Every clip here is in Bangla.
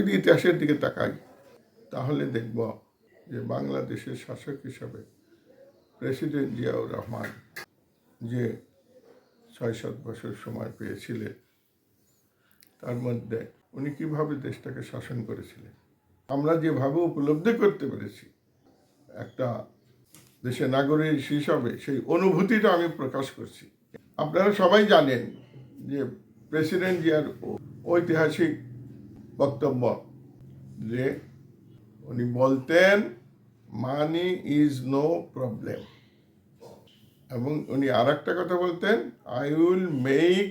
যদি ইতিহাসের দিকে তাকাই তাহলে দেখব যে বাংলাদেশের শাসক হিসাবে প্রেসিডেন্ট জিয়াউর রহমান যে ৬-৭ বছর সময় পেয়েছিলেন, তার মধ্যে উনি কীভাবে দেশটাকে শাসন করেছিলেন আমরা যেভাবে উপলব্ধি করতে পেরেছি, একটা দেশের নাগরিক হিসাবে সেই অনুভূতিটা আমি প্রকাশ করছি। আপনারা সবাই জানেন যে প্রেসিডেন্ট জিয়ার ঐতিহাসিক বক্তব্য যে উনি বলতেন মানি ইজ নো প্রবলেম, এবং উনি আর একটা কথা বলতেন, I will make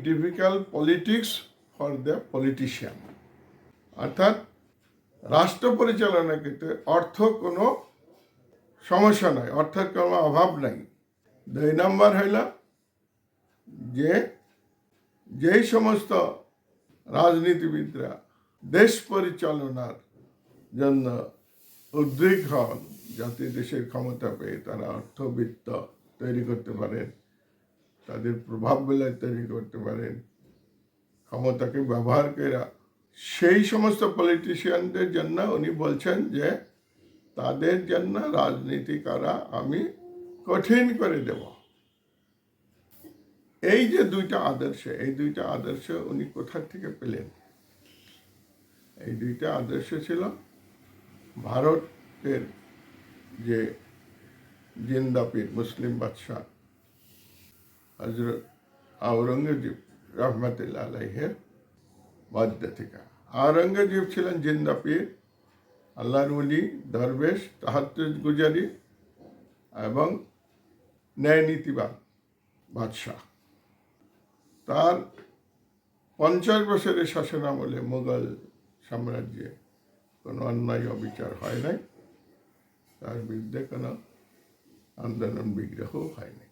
difficult politics for the politician. অর্থাৎ রাষ্ট্র পরিচালনার ক্ষেত্রে অর্থ কোনো সমস্যা নয়, অর্থের কোনো অভাব নাই। ২ নম্বর হইল যে যেই সমস্ত রাজনীতিবিদরা দেশ পরিচালনার জন্য উদ্বিগ হন, যাতে দেশের ক্ষমতা পেয়ে তারা অর্থবিত্ত তৈরি করতে পারেন, তাদের প্রভাব বেলায় তৈরি করতে পারেন, ক্ষমতাকে ব্যবহার করে, সেই সমস্ত পলিটিশিয়ানদের জন্য উনি বলছেন যে তাদের জন্য রাজনীতি করা আমি কঠিন করে দেব। এই যে এই দুইটা আদর্শ উনি কোথা থেকে পেলেন? এই দুইটা আদর্শ ছিল ভারতের যে জিন্দা পীর মুসলিম বাদশাহ হযরত আওরঙ্গজেব রহমতুল্লাহ আলাইহির মধ্যে থেকে। আওরঙ্গজেব ছিলেন জিন্দা পীর, আল্লাহর ওলি, দরবেশ, তাহাজ্জুদ গুজারি এবং ন্যায়নীতিবান বাদশাহ। তার 50 বছরের শাসনামলে মুঘল সাম্রাজ্যে কোনো অন্যায় অবিচার হয় নাই, তার বিরুদ্ধে কোনো আন্দোলন বিগ্রহ হয় নাই।